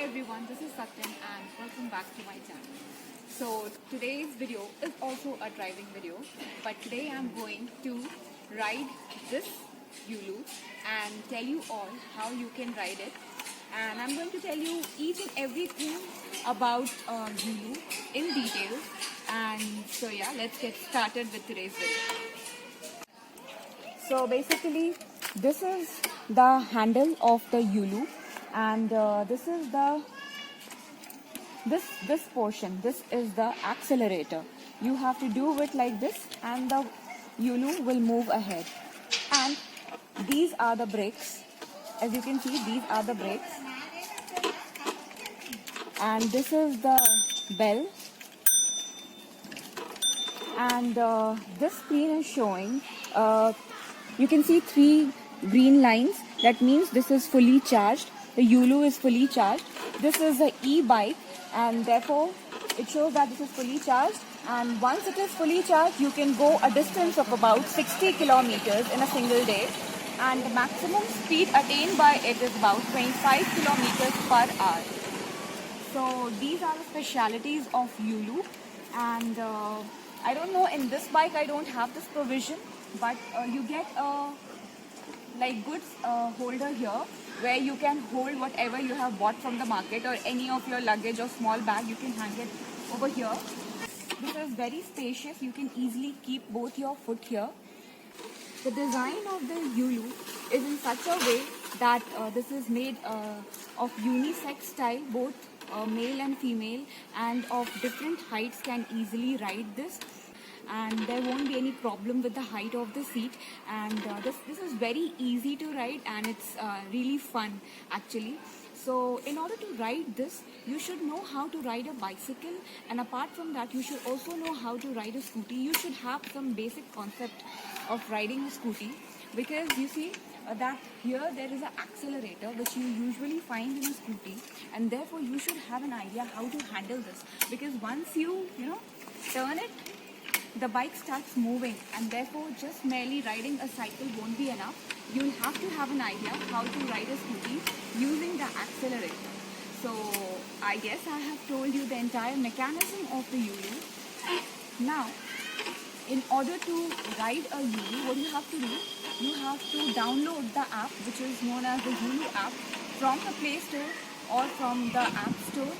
everyone, this is Satyan and welcome back to my channel. So today's video is also a driving video, but today I'm going to ride this Yulu and tell you all how you can ride it. And I'm going to tell you each and everything about Yulu in detail. And so yeah, let's get started with today's video. So basically, this is the handle of the Yulu, and this is the this portion. This is the accelerator. You have to do it like this, and the Yulu will move ahead. And these are the brakes. As you can see, these are the brakes, and this is the bell. And this screen is showing. You can see 3 green lines. That means this is fully charged. The Yulu is fully charged. This is an e-bike, and therefore it shows that this is fully charged. And once it is fully charged, you can go a distance of about 60 kilometers in a single day. And the maximum speed attained by it is about 25 kilometers per hour. So these are the specialities of Yulu. And I don't know, in this bike I don't have this provision, but you get a goods holder here where you can hold whatever you have bought from the market or any of your luggage or small bag. You can hang it over here. This is very spacious. You can easily keep both your foot here. The design of the Yulu is in such a way that this is made of unisex style. Both male and female and of different heights can easily ride this, and there won't be any problem with the height of the seat. And this is very easy to ride, and it's really fun actually. So in order to ride this, you should know how to ride a bicycle, and apart from that, you should also know how to ride a scooty. You should have some basic concept of riding a scooty, because you see that here there is an accelerator which you usually find in a scooty, and therefore you should have an idea how to handle this, because once you turn it, the bike starts moving, and therefore just merely riding a cycle won't be enough. You'll have to have an idea how to ride a scooty using the accelerator. So I guess I have told you the entire mechanism of the Yulu. Now, in order to ride a Yulu, what you have to do, you have to download the app which is known as the Yulu app from the Play Store or from the App Store.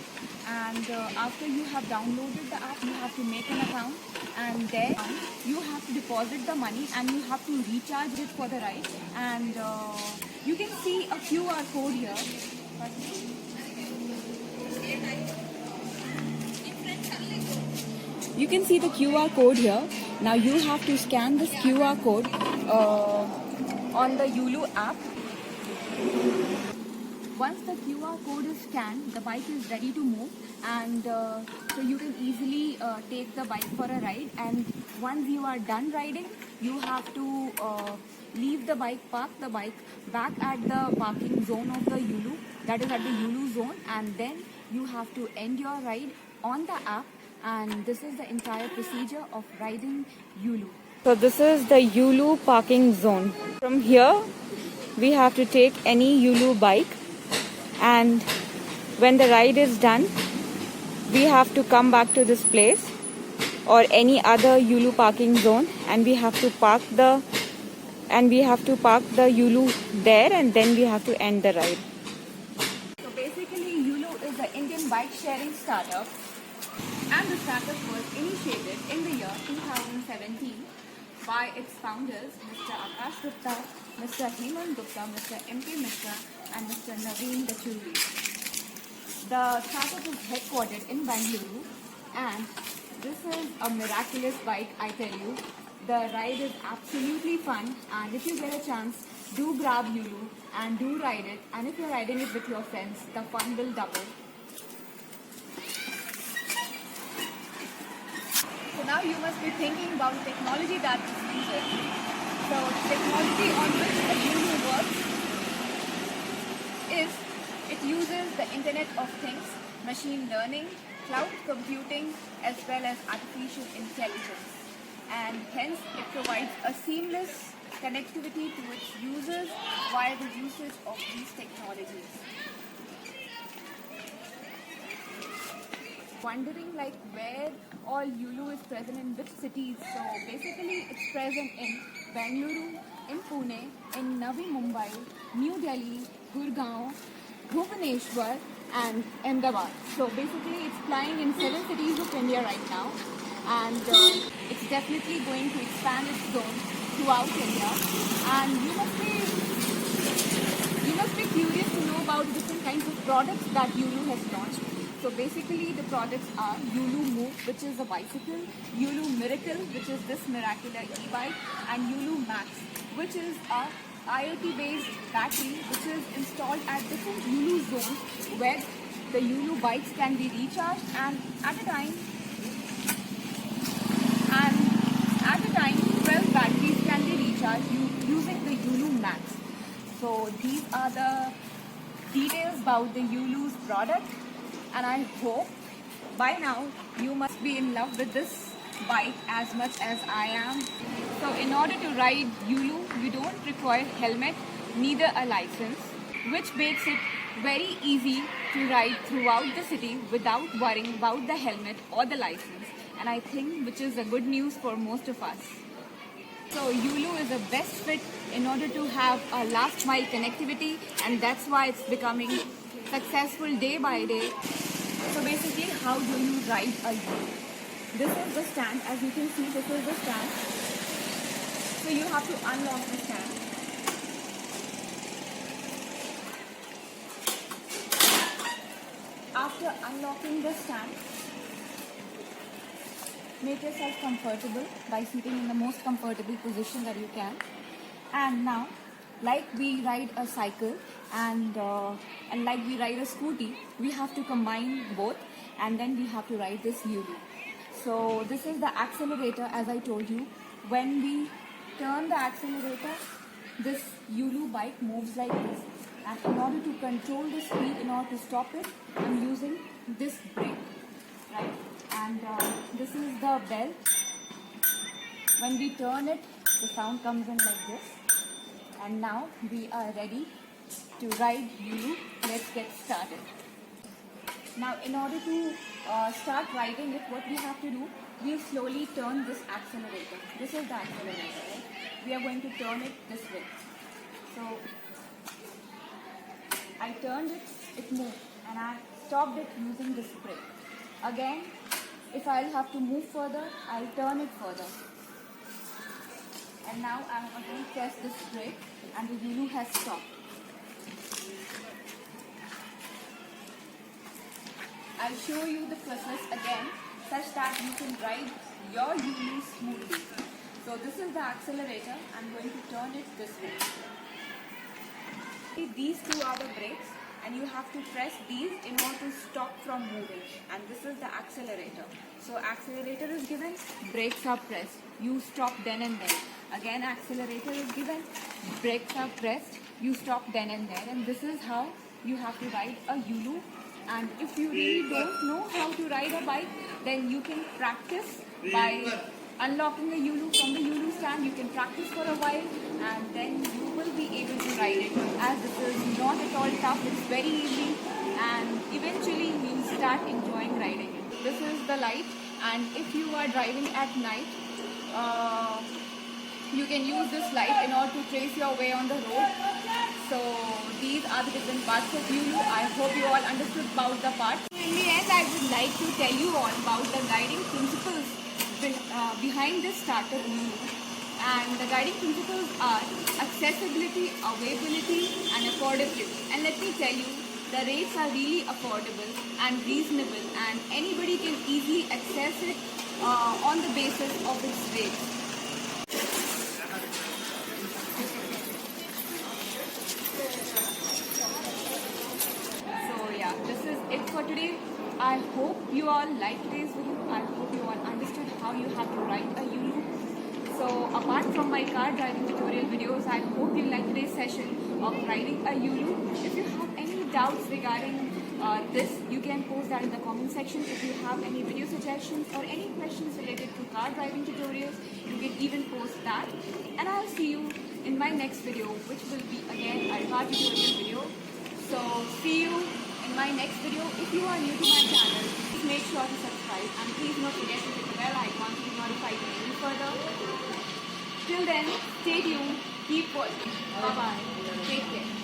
And after you have downloaded the app, you have to make an account, and then you have to deposit the money and you have to recharge it for the ride. And you can see a QR code here. You can see the QR code here. Now you have to scan this QR code on the Yulu app. Once the QR code is scanned, the bike is ready to move, and so you can easily take the bike for a ride. And once you are done riding, you have to leave the bike, park the bike back at the parking zone of the Yulu, that is at the Yulu zone, and then you have to end your ride on the app. And this is the entire procedure of riding Yulu. So this is the Yulu parking zone. From here, we have to take any Yulu bike, and when the ride is done, we have to come back to this place or any other Yulu parking zone, and we have to park the Yulu there, and then we have to end the ride. So basically, Yulu is an Indian bike sharing startup, and the startup was initiated in the year 2017 by its founders, Mr. Akash Gupta, Mr. Hemant Gupta, Mr. M.K. Mishra, and Mr. Naveen Dachuri. The startup is headquartered in Bangalore, and this is a miraculous bike, I tell you. The ride is absolutely fun, and if you get a chance, do grab Yulu and do ride it. And if you're riding it with your friends, the fun will double. So now you must be thinking about the technology that is used. So the technology on which the Yulu works is, it uses the Internet of Things, machine learning, cloud computing, as well as artificial intelligence. And hence it provides a seamless connectivity to its users via the usage of these technologies. wondering like where all Yulu is present in which cities. So basically it's present in Bengaluru, in Pune, in Navi Mumbai, New Delhi, Gurgaon, Bhubaneswar and Ahmedabad. So basically it's flying in 7 cities of India right now, and it's definitely going to expand its zone throughout India. And you must be curious to know about different kinds of products that Yulu has launched. So basically the products are Yulu Move, which is a bicycle, Yulu Miracle, which is this miraculous e-bike, and Yulu Max, which is a IoT based battery which is installed at different Yulu zones where the Yulu bikes can be recharged and at a time 12 batteries can be recharged using the Yulu Max. So these are the details about the Yulu's product, and I hope by now you must be in love with this bike as much as I am. So in order to ride Yulu, you don't require helmet, neither a license, which makes it very easy to ride throughout the city without worrying about the helmet or the license, and I think which is a good news for most of us. So Yulu is a best fit in order to have a last mile connectivity, and that's why it's becoming successful day by day. So basically, how do you ride a Yulu? This is the stand. As you can see, this is the stand. So you have to unlock the stand. After unlocking the stand, make yourself comfortable by sitting in the most comfortable position that you can. And now, like we ride a cycle and like we ride a scooty, we have to combine both, and then we have to ride this Yulu. So this is the accelerator, as I told you. When we turn the accelerator, this Yulu bike moves like this. And in order to control the speed, in order to stop it, I'm using this brake, right? And this is the bell. When we turn it, the sound comes in like this. And now we are ready to ride Yulu. Let's get started. Now in order to start riding it, what we have to do, we slowly turn this accelerator. This is the accelerator, right? We are going to turn it this way. So I turned it, it moved, and I stopped it using this brake. Again, if I'll have to move further, I'll turn it further. And now I'm again press this brake and the Yulu has stopped. I'll show you the process again such that you can ride your Yulu smoothly. So this is the accelerator. I'm going to turn it this way. These two are the brakes, and you have to press these in order to stop from moving, and this is the accelerator. So accelerator is given, brakes are pressed, you stop then and there. Again accelerator is given, brakes are pressed, you stop then and there. And this is how you have to ride a Yulu. And if you really don't know how to ride a bike, then you can practice by unlocking the Yulu from the Yulu stand. You can practice for a while and then you will be able to ride it, as this is not at all tough. It's very easy and eventually you'll start enjoying riding it. This is the light, and if you are driving at night, you can use this light in order to trace your way on the road. So these are the different parts of Yulu. I hope you all understood about the parts. In the end, I would like to tell you all about the guiding principles behind this starter Yulu. And the guiding principles are accessibility, availability and affordability. And let me tell you, the rates are really affordable and reasonable, and anybody can easily access it on the basis of its rates. This is it for today. I hope you all liked today's video. I hope you all understood how you have to ride a Yulu. So apart from my car driving tutorial videos, I hope you liked today's session of riding a Yulu. If you have any doubts regarding this, you can post that in the comment section. If you have any video suggestions or any questions related to car driving tutorials, you can even post that. And I'll see you in my next video, which will be again a car tutorial video. So see you in my next video. If you are new to my channel, please make sure to subscribe and please don't forget to hit the bell icon to be notified any further. Till then, stay tuned, keep watching. Bye bye. Take care.